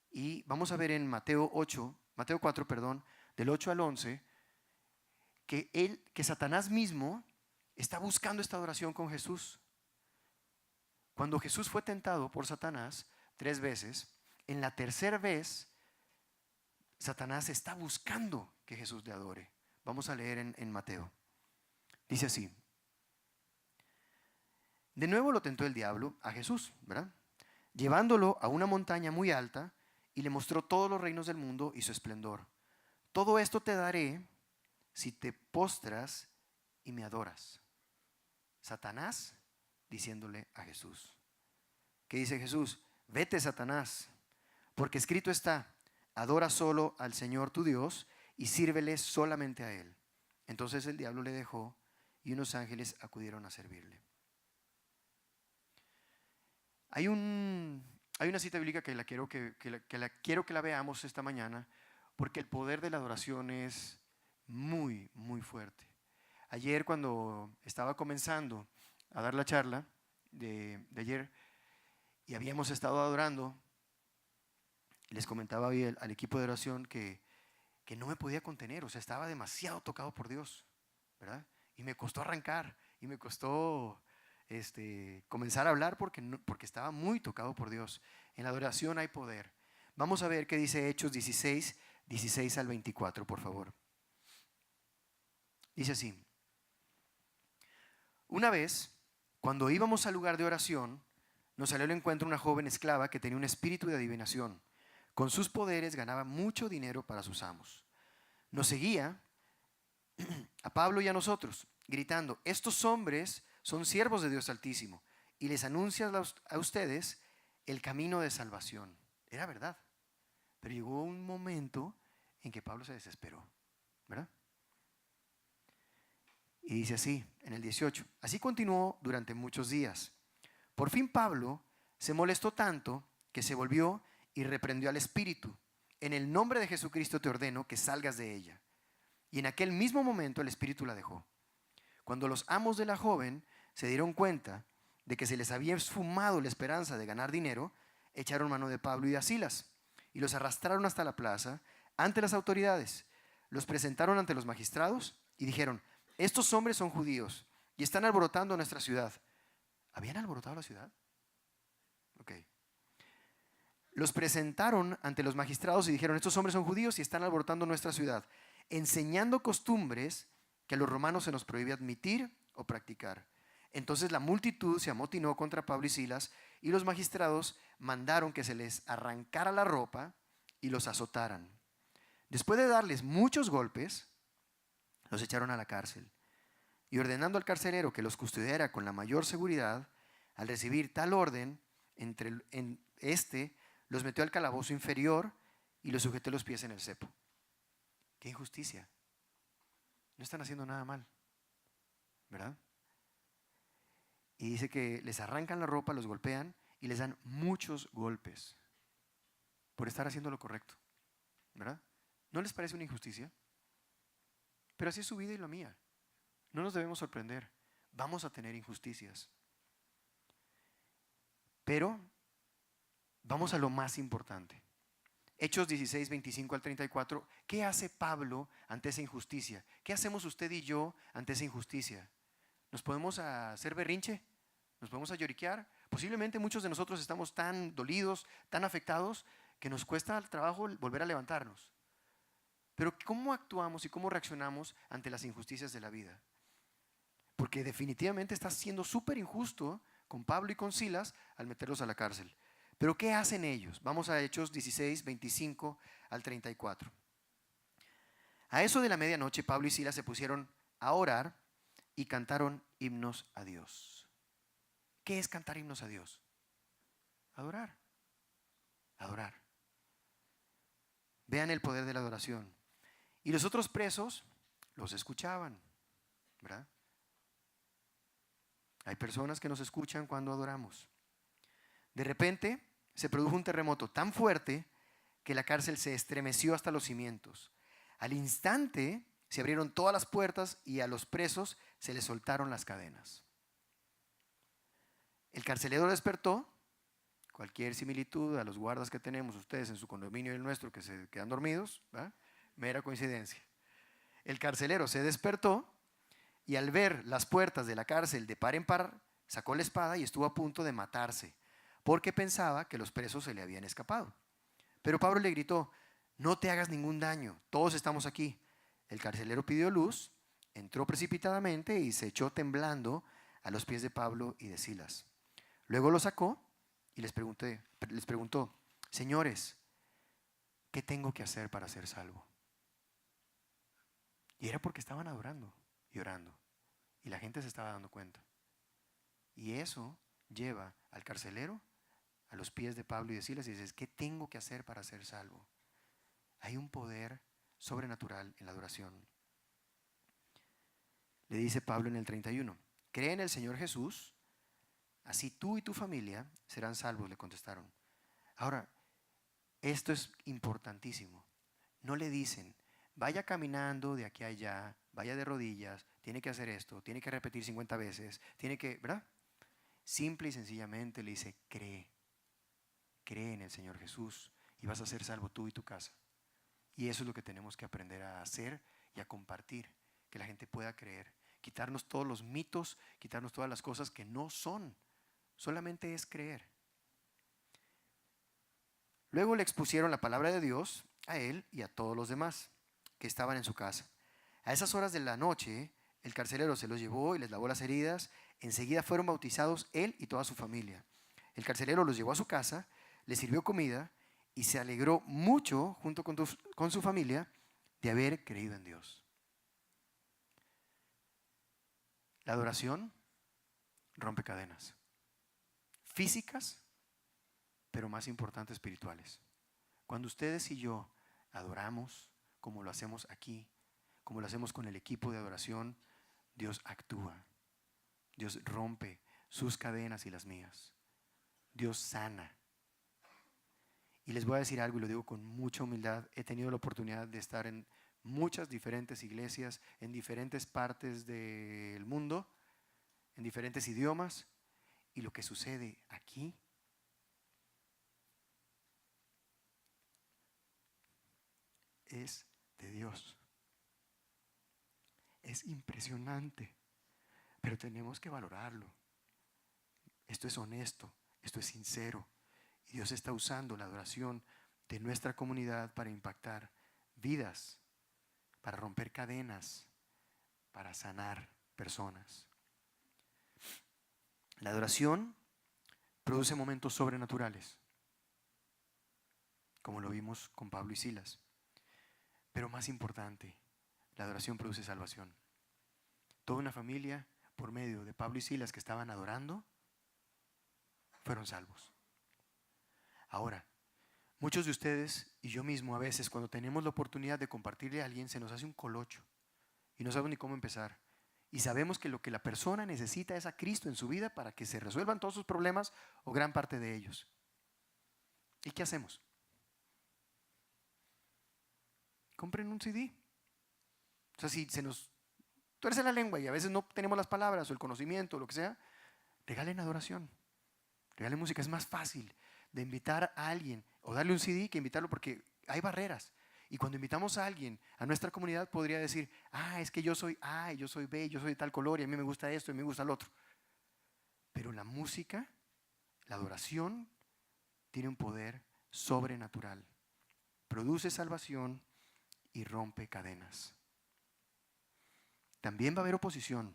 Y vamos a ver en Mateo 4, del 8 al 11, que Satanás mismo está buscando esta adoración con Jesús. Cuando Jesús fue tentado por Satanás 3 veces, en la tercera vez, Satanás está buscando que Jesús le adore. Vamos a leer en Mateo. Dice así. De nuevo lo tentó el diablo a Jesús, ¿verdad? Llevándolo a una montaña muy alta y le mostró todos los reinos del mundo y su esplendor. Todo esto te daré si te postras y me adoras. Satanás diciéndole a Jesús. ¿Qué dice Jesús? Vete, Satanás, porque escrito está, adora solo al Señor tu Dios y sírvele solamente a Él. Entonces el diablo le dejó y unos ángeles acudieron a servirle. Hay una cita bíblica que quiero que la veamos esta mañana, porque el poder de la adoración es muy, muy fuerte. Ayer cuando estaba comenzando a dar la charla de ayer y habíamos estado adorando, les comentaba hoy al equipo de oración que no me podía contener, o sea, estaba demasiado tocado por Dios, ¿verdad? Y me costó arrancar y me costó comenzar a hablar porque estaba muy tocado por Dios. En la adoración hay poder. Vamos a ver qué dice Hechos 16 al 24, por favor. Dice así. Una vez, cuando íbamos al lugar de oración, nos salió al encuentro una joven esclava que tenía un espíritu de adivinación. Con sus poderes ganaba mucho dinero para sus amos. Nos seguía a Pablo y a nosotros, gritando, estos hombres son siervos de Dios Altísimo y les anuncian a ustedes el camino de salvación. Era verdad, pero llegó un momento en que Pablo se desesperó, ¿verdad? Y dice así, en el 18, así continuó durante muchos días. Por fin Pablo se molestó tanto que se volvió y reprendió al espíritu. En el nombre de Jesucristo te ordeno que salgas de ella. Y en aquel mismo momento el espíritu la dejó. Cuando los amos de la joven se dieron cuenta de que se les había esfumado la esperanza de ganar dinero, echaron mano de Pablo y de Silas y los arrastraron hasta la plaza ante las autoridades. Los presentaron ante los magistrados y dijeron, estos hombres son judíos y están alborotando nuestra ciudad. ¿Habían alborotado la ciudad? Ok. Los presentaron ante los magistrados y dijeron, estos hombres son judíos y están alborotando nuestra ciudad, enseñando costumbres que a los romanos se nos prohíbe admitir o practicar. Entonces la multitud se amotinó contra Pablo y Silas y los magistrados mandaron que se les arrancara la ropa y los azotaran. Después de darles muchos golpes, los echaron a la cárcel. Y ordenando al carcelero que los custodiara con la mayor seguridad, al recibir tal orden, los metió al calabozo inferior y los sujetó los pies en el cepo. ¡Qué injusticia! No están haciendo nada mal, ¿verdad? Y dice que les arrancan la ropa, los golpean y les dan muchos golpes por estar haciendo lo correcto, ¿verdad? ¿No les parece una injusticia? Pero así es su vida y la mía. No nos debemos sorprender. Vamos a tener injusticias. Pero vamos a lo más importante. Hechos 16, 25 al 34. ¿Qué hace Pablo ante esa injusticia? ¿Qué hacemos usted y yo ante esa injusticia? ¿Nos podemos hacer berrinche? ¿Nos podemos lloriquear? Posiblemente muchos de nosotros estamos tan dolidos, tan afectados, que nos cuesta el trabajo volver a levantarnos. Pero ¿cómo actuamos y cómo reaccionamos ante las injusticias de la vida? Porque definitivamente está siendo súper injusto con Pablo y con Silas al meterlos a la cárcel. Pero ¿qué hacen ellos? Vamos a Hechos 16, 25 al 34. A eso de la medianoche, Pablo y Silas se pusieron a orar y cantaron himnos a Dios. ¿Qué es cantar himnos a Dios? Adorar. Adorar. Vean el poder de la adoración. Y los otros presos los escuchaban, ¿verdad? Hay personas que nos escuchan cuando adoramos. De repente se produjo un terremoto tan fuerte que la cárcel se estremeció hasta los cimientos. Al instante se abrieron todas las puertas y a los presos se les soltaron las cadenas. El carcelero despertó. Cualquier similitud a los guardas que tenemos ustedes en su condominio y el nuestro que se quedan dormidos, ¿verdad? Mera coincidencia. El carcelero se despertó y al ver las puertas de la cárcel de par en par, sacó la espada y estuvo a punto de matarse, porque pensaba que los presos se le habían escapado. Pero Pablo le gritó: no te hagas ningún daño, todos estamos aquí. El carcelero pidió luz, entró precipitadamente y se echó temblando a los pies de Pablo y de Silas. Luego lo sacó y les preguntó: señores, ¿qué tengo que hacer para ser salvo? Y era porque estaban adorando y orando. Y la gente se estaba dando cuenta. Y eso lleva al carcelero a los pies de Pablo y de Silas y dices: ¿qué tengo que hacer para ser salvo? Hay un poder sobrenatural en la adoración. Le dice Pablo en el 31: cree en el Señor Jesús, así tú y tu familia serán salvos, le contestaron. Ahora, esto es importantísimo. No le dicen: vaya caminando de aquí a allá, vaya de rodillas, tiene que hacer esto, tiene que repetir 50 veces, tiene que, ¿verdad? Simple y sencillamente le dice: cree en el Señor Jesús y vas a ser salvo tú y tu casa. Y eso es lo que tenemos que aprender a hacer y a compartir, que la gente pueda creer, quitarnos todos los mitos, quitarnos todas las cosas que no son, solamente es creer. Luego le expusieron la palabra de Dios a él y a todos los demás que estaban en su casa. A esas horas de la noche, el carcelero se los llevó y les lavó las heridas. Enseguida fueron bautizados él y toda su familia. El carcelero los llevó a su casa, les sirvió comida y se alegró mucho junto con su familia de haber creído en Dios. La adoración rompe cadenas físicas, pero más importante, espirituales. Cuando ustedes y yo adoramos, como lo hacemos aquí, como lo hacemos con el equipo de adoración, Dios actúa. Dios rompe sus cadenas y las mías. Dios sana. Y les voy a decir algo y lo digo con mucha humildad. He tenido la oportunidad de estar en muchas diferentes iglesias, en diferentes partes del mundo, en diferentes idiomas. Y lo que sucede aquí es de Dios. Es impresionante, pero tenemos que valorarlo. Esto es honesto, esto es sincero. Y Dios está usando la adoración de nuestra comunidad para impactar vidas, para romper cadenas, para sanar personas. La adoración produce momentos sobrenaturales, como lo vimos con Pablo y Silas. Pero más importante, la adoración produce salvación. Toda una familia, por medio de Pablo y Silas que estaban adorando, fueron salvos. Ahora, muchos de ustedes y yo mismo a veces cuando tenemos la oportunidad de compartirle a alguien se nos hace un colocho y no sabemos ni cómo empezar. Y sabemos que lo que la persona necesita es a Cristo en su vida para que se resuelvan todos sus problemas o gran parte de ellos. ¿Y qué hacemos? Compren un CD. O sea, si se nos tuerce la lengua y a veces no tenemos las palabras o el conocimiento o lo que sea, regalen adoración, regalen música. Es más fácil de invitar a alguien o darle un CD que invitarlo, porque hay barreras. Y cuando invitamos a alguien a nuestra comunidad, podría decir, es que yo soy A, y yo soy B, yo soy de tal color y a mí me gusta esto y me gusta el otro. Pero la música, la adoración, tiene un poder sobrenatural. Produce salvación y rompe cadenas. También va a haber oposición,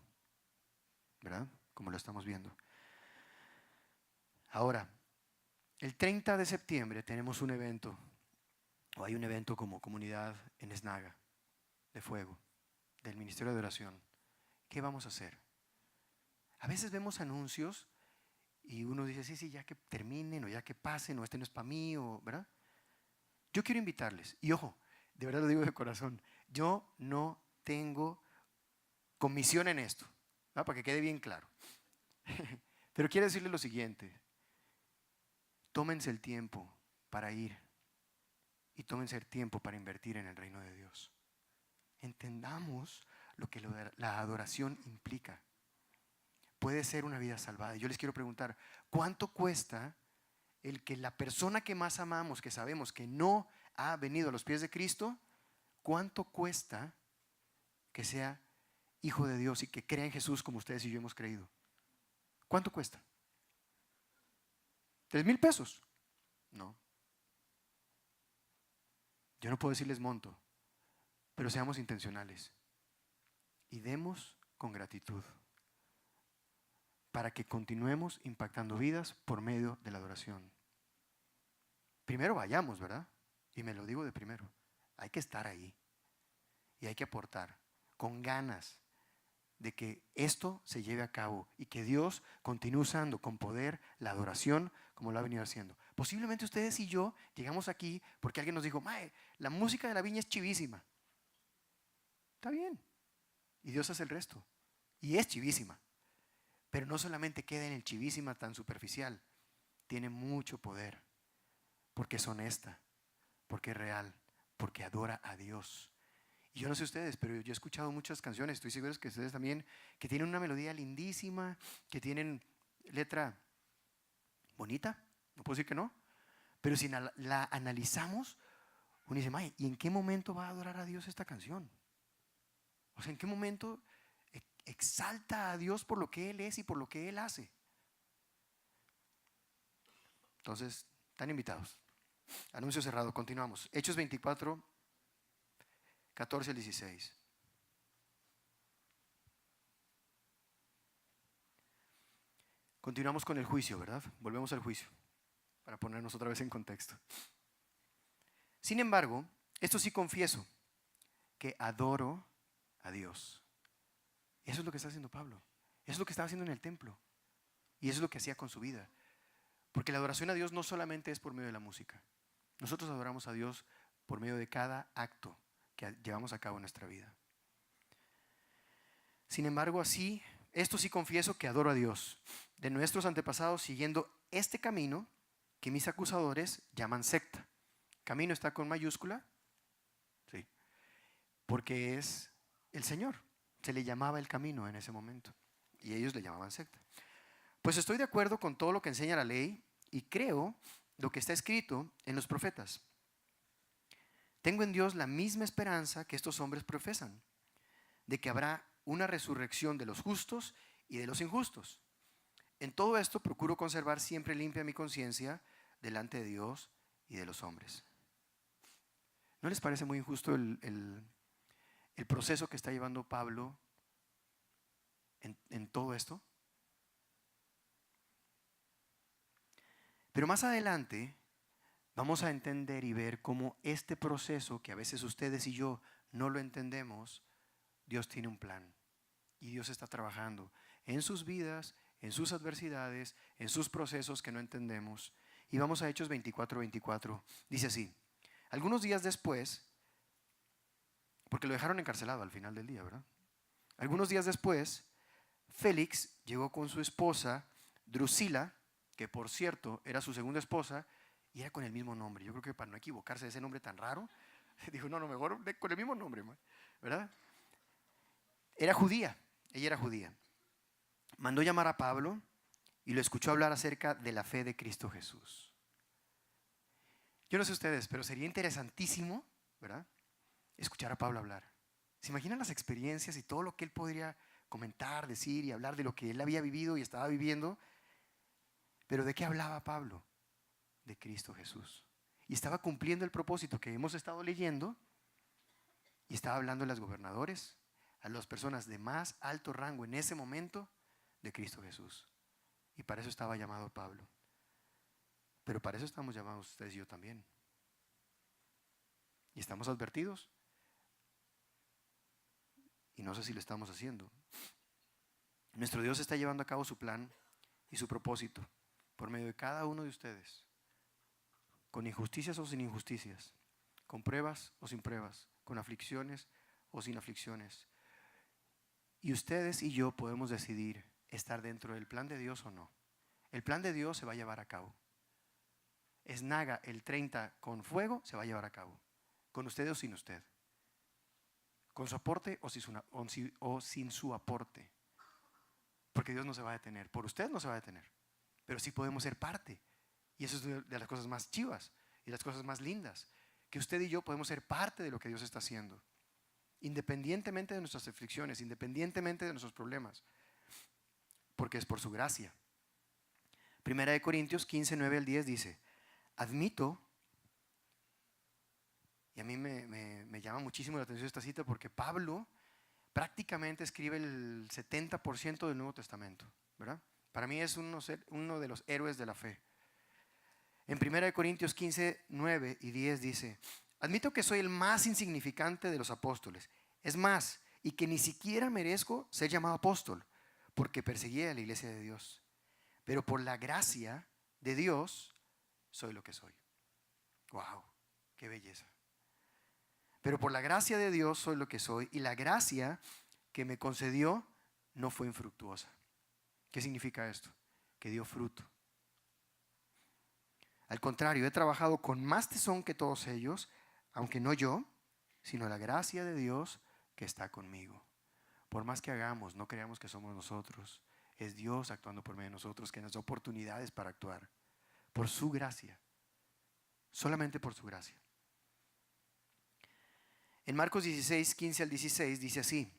¿verdad? Como lo estamos viendo. Ahora, el 30 de septiembre tenemos un evento, o hay un evento como comunidad en Esnaga, de fuego, del Ministerio de Oración. ¿Qué vamos a hacer? A veces vemos anuncios y uno dice, sí, ya que terminen, o ya que pasen, o este no es para mí, ¿verdad? Yo quiero invitarles, y ojo, de verdad lo digo de corazón, yo no tengo comisión en esto, ¿verdad? Para que quede bien claro. Pero quiero decirles lo siguiente: tómense el tiempo para ir y tómense el tiempo para invertir en el reino de Dios. Entendamos lo que la adoración implica. Puede ser una vida salvada. Yo les quiero preguntar, ¿cuánto cuesta el que la persona que más amamos, que sabemos que no ha venido a los pies de Cristo, cuánto cuesta que sea hijo de Dios y que crea en Jesús como ustedes y yo hemos creído? ¿Cuánto cuesta? ¿3,000 pesos? No. Yo no puedo decirles monto, pero seamos intencionales y demos con gratitud para que continuemos impactando vidas por medio de la adoración. Primero vayamos, ¿verdad? Y me lo digo de primero. Hay que estar ahí y hay que aportar con ganas de que esto se lleve a cabo y que Dios continúe usando con poder la adoración como lo ha venido haciendo. Posiblemente ustedes y yo llegamos aquí porque alguien nos dijo, Mae, la música de la viña es chivísima. Está bien. Y Dios hace el resto. Y es chivísima. Pero no solamente queda en el chivísima tan superficial. Tiene mucho poder. Porque es honesta. Porque es real. Porque adora a Dios. Y yo no sé ustedes, pero yo he escuchado muchas canciones, estoy seguro que ustedes también, que tienen una melodía lindísima, que tienen letra bonita, no puedo decir que no, pero si la analizamos, uno dice, May, ¿y en qué momento va a adorar a Dios esta canción? O sea, ¿en qué momento exalta a Dios por lo que Él es y por lo que Él hace? Entonces, están invitados. Anuncio cerrado, continuamos. Hechos 24, 14 al 16. Continuamos con el juicio, ¿verdad? Volvemos al juicio, para ponernos otra vez en contexto. Sin embargo, esto sí confieso, que adoro a Dios. Eso es lo que está haciendo Pablo. Eso es lo que estaba haciendo en el templo. Y eso es lo que hacía con su vida. Porque la adoración a Dios no solamente es por medio de la música. Nosotros adoramos a Dios por medio de cada acto que llevamos a cabo en nuestra vida. Sin embargo, esto sí confieso que adoro a Dios, de nuestros antepasados, siguiendo este camino que mis acusadores llaman secta. Camino está con mayúscula, sí, porque es el Señor. Se le llamaba el camino en ese momento y ellos le llamaban secta. Pues estoy de acuerdo con todo lo que enseña la ley y creo lo que está escrito en los profetas. Tengo en Dios la misma esperanza que estos hombres profesan, de que habrá una resurrección de los justos y de los injustos. En todo esto procuro conservar siempre limpia mi conciencia delante de Dios y de los hombres. ¿No les parece muy injusto el proceso que está llevando Pablo en todo esto? Pero más adelante vamos a entender y ver cómo este proceso, que a veces ustedes y yo no lo entendemos, Dios tiene un plan. Y Dios está trabajando en sus vidas, en sus adversidades, en sus procesos que no entendemos. Y vamos a Hechos 24, 24. Dice así: algunos días después, porque lo dejaron encarcelado al final del día, ¿verdad? Algunos días después, Félix llegó con su esposa Drusila, que por cierto era su segunda esposa, y era con el mismo nombre. Yo creo que para no equivocarse de ese nombre tan raro, dijo, no, mejor con el mismo nombre, ¿verdad? era judía, ella era judía. Mandó llamar a Pablo y lo escuchó hablar acerca de la fe de Cristo Jesús. Yo no sé ustedes, pero sería interesantísimo, ¿verdad?, escuchar a Pablo hablar. ¿Se imaginan las experiencias y todo lo que él podría comentar, decir y hablar de lo que él había vivido y estaba viviendo? Pero ¿de qué hablaba Pablo? De Cristo Jesús. Y estaba cumpliendo el propósito que hemos estado leyendo y estaba hablando a los gobernadores, a las personas de más alto rango en ese momento, de Cristo Jesús. Y para eso estaba llamado Pablo. Pero para eso estamos llamados ustedes y yo también. Y estamos advertidos. Y no sé si lo estamos haciendo. Nuestro Dios está llevando a cabo su plan y su propósito por medio de cada uno de ustedes, con injusticias o sin injusticias, con pruebas o sin pruebas, con aflicciones o sin aflicciones. Y ustedes y yo podemos decidir estar dentro del plan de Dios o no. El plan de Dios se va a llevar a cabo. Esnaga el 30 con fuego se va a llevar a cabo, con usted o sin usted, con su aporte o sin su aporte, porque Dios no se va a detener, por usted no se va a detener, pero sí podemos ser parte. Y eso es de las cosas más chivas y las cosas más lindas, que usted y yo podemos ser parte de lo que Dios está haciendo, independientemente de nuestras aflicciones, independientemente de nuestros problemas, porque es por su gracia. Primera de Corintios 15, 9 al 10 dice: admito, y a mí me llama muchísimo la atención esta cita, porque Pablo prácticamente escribe el 70% del Nuevo Testamento, ¿verdad? Para mí es uno de los héroes de la fe. En 1 Corintios 15, 9 y 10 dice: admito que soy el más insignificante de los apóstoles, es más, y que ni siquiera merezco ser llamado apóstol, porque perseguí a la iglesia de Dios. Pero por la gracia de Dios soy lo que soy. ¡Wow! ¡Qué belleza! Pero por la gracia de Dios soy lo que soy, y la gracia que me concedió no fue infructuosa. ¿Qué significa esto? Que dio fruto. Al contrario, he trabajado con más tesón que todos ellos, aunque no yo, sino la gracia de Dios que está conmigo. Por más que hagamos, no creamos que somos nosotros. Es Dios actuando por medio de nosotros, que nos da oportunidades para actuar. Por su gracia. Solamente por su gracia. En Marcos 16, 15 al 16 dice así: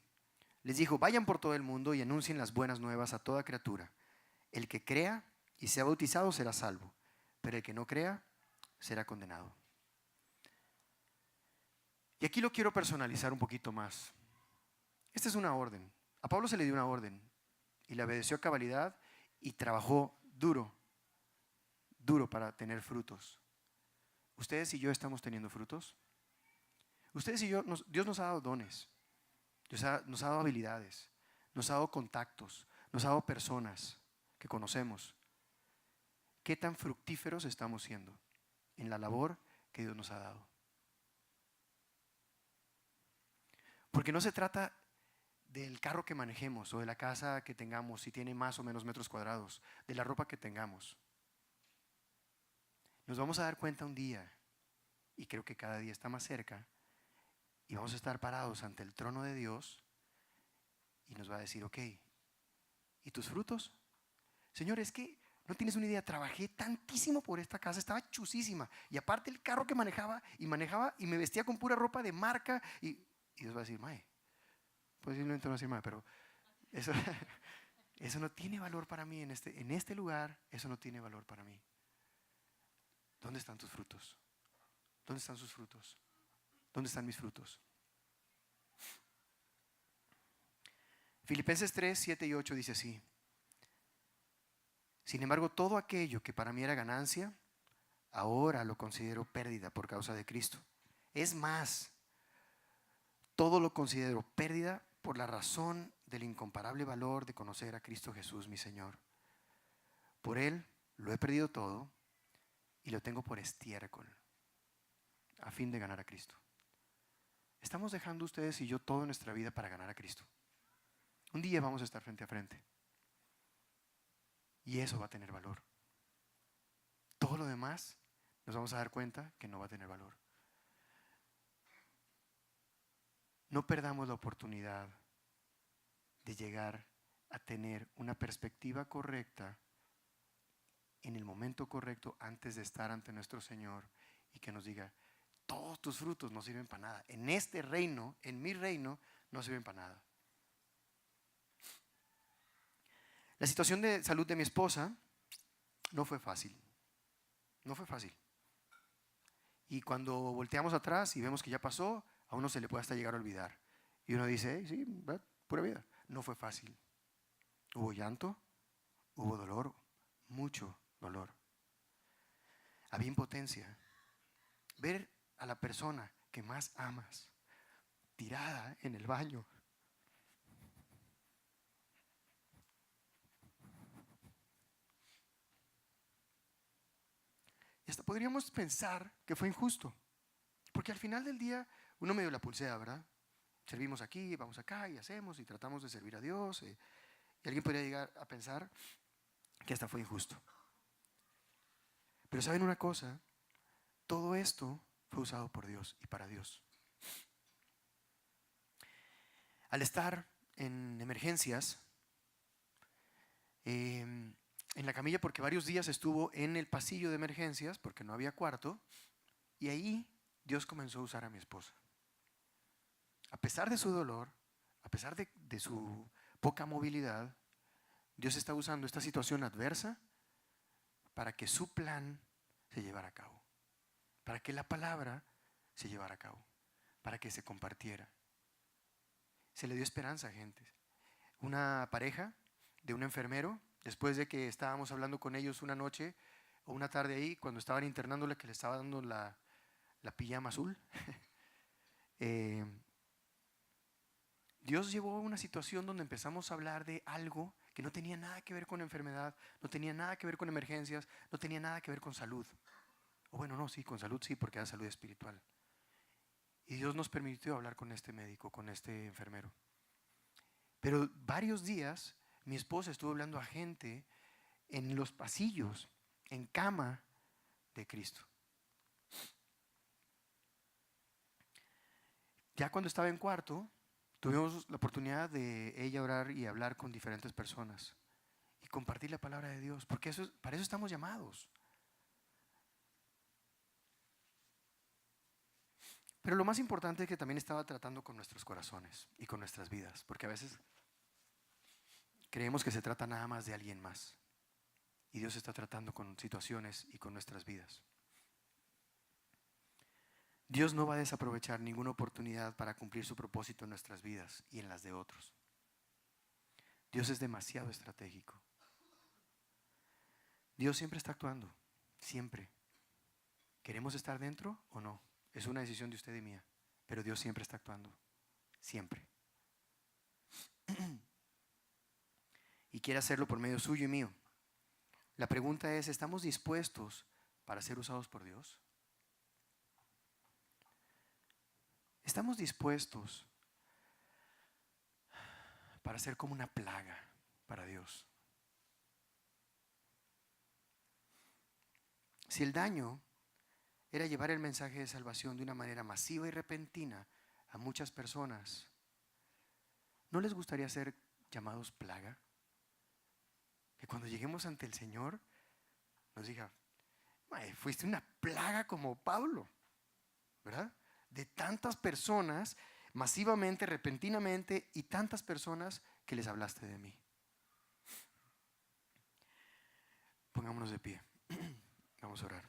les dijo: vayan por todo el mundo y anuncien las buenas nuevas a toda criatura. El que crea y sea bautizado será salvo, pero el que no crea será condenado. Y aquí lo quiero personalizar un poquito más. Esta es una orden. A Pablo se le dio una orden y le obedeció a cabalidad y trabajó duro para tener frutos. ¿Ustedes y yo estamos teniendo frutos? Ustedes y yo, Dios nos ha dado dones, nos ha dado habilidades, nos ha dado contactos, nos ha dado personas que conocemos. ¿Qué tan fructíferos estamos siendo en la labor que Dios nos ha dado? Porque no se trata del carro que manejemos o de la casa que tengamos, si tiene más o menos metros cuadrados, de la ropa que tengamos. Nos vamos a dar cuenta un día, y creo que cada día está más cerca, y vamos a estar parados ante el trono de Dios y nos va a decir: ok, ¿y tus frutos? Señor, es que no tienes una idea, trabajé tantísimo por esta casa, estaba chusísima, y aparte el carro que manejaba y me vestía con pura ropa de marca, y Dios va a decir: mae, posiblemente no decir mae, pero eso, eso no tiene valor para mí en este lugar, eso no tiene valor para mí. ¿Dónde están tus frutos? ¿Dónde están sus frutos? ¿Dónde están mis frutos? Filipenses 3, 7 y 8 dice así: sin embargo, todo aquello que para mí era ganancia, ahora lo considero pérdida por causa de Cristo. Es más, todo lo considero pérdida por la razón del incomparable valor de conocer a Cristo Jesús, mi Señor. Por Él lo he perdido todo y lo tengo por estiércol, a fin de ganar a Cristo. ¿Estamos dejando ustedes y yo toda nuestra vida para ganar a Cristo? Un día vamos a estar frente a frente. Y eso va a tener valor. Todo lo demás nos vamos a dar cuenta que no va a tener valor. No perdamos la oportunidad de llegar a tener una perspectiva correcta en el momento correcto antes de estar ante nuestro Señor y que nos diga, todos tus frutos no sirven para nada. En este reino, en mi reino, no sirven para nada. La situación de salud de mi esposa no fue fácil. No fue fácil. Y cuando volteamos atrás y vemos que ya pasó, a uno se le puede hasta llegar a olvidar. Y uno dice, hey, sí, pura vida. No fue fácil. Hubo llanto, hubo dolor, mucho dolor. Había impotencia. Ver a la persona que más amas tirada en el baño. Y hasta podríamos pensar que fue injusto. Porque al final del día uno medio la pulsea, ¿verdad? Servimos aquí, vamos acá y hacemos y tratamos de servir a Dios. Y alguien podría llegar a pensar que hasta fue injusto. Pero ¿saben una cosa? Todo esto fue usado por Dios y para Dios. Al estar en emergencias, en la camilla, porque varios días estuvo en el pasillo de emergencias, porque no había cuarto, y ahí Dios comenzó a usar a mi esposa. A pesar de su dolor, a pesar de su poca movilidad, Dios está usando esta situación adversa para que su plan se llevara a cabo, para que la palabra se llevara a cabo, para que se compartiera. Se le dio esperanza a gente. Una pareja de un enfermero, después de que estábamos hablando con ellos una noche o una tarde ahí, cuando estaban internándole, que le estaba dando la pijama azul, Dios llevó a una situación donde empezamos a hablar de algo que no tenía nada que ver con enfermedad, no tenía nada que ver con emergencias, no tenía nada que ver con salud. O bueno, no, sí, con salud sí, porque era salud espiritual. Y Dios nos permitió hablar con este médico, con este enfermero. Pero varios días mi esposa estuvo hablando a gente en los pasillos, en cama de Cristo. Ya cuando estaba en cuarto, tuvimos la oportunidad de ella orar y hablar con diferentes personas y compartir la palabra de Dios, porque para eso estamos llamados. Pero lo más importante es que también estaba tratando con nuestros corazones y con nuestras vidas, porque a veces creemos que se trata nada más de alguien más y Dios está tratando con situaciones y con nuestras vidas. Dios no va a desaprovechar ninguna oportunidad para cumplir su propósito en nuestras vidas y en las de otros. Dios es demasiado estratégico. Dios siempre está actuando, siempre. ¿Queremos estar dentro o no? Es una decisión de usted y mía, pero Dios siempre está actuando, siempre. Y quiere hacerlo por medio suyo y mío. La pregunta es, ¿estamos dispuestos para ser usados por Dios? ¿Estamos dispuestos para ser como una plaga para Dios? Si el daño era llevar el mensaje de salvación de una manera masiva y repentina a muchas personas, ¿no les gustaría ser llamados plaga? Que cuando lleguemos ante el Señor nos diga, fuiste una plaga como Pablo, ¿verdad? De tantas personas, masivamente, repentinamente, y tantas personas que les hablaste de mí. Pongámonos de pie. Vamos a orar.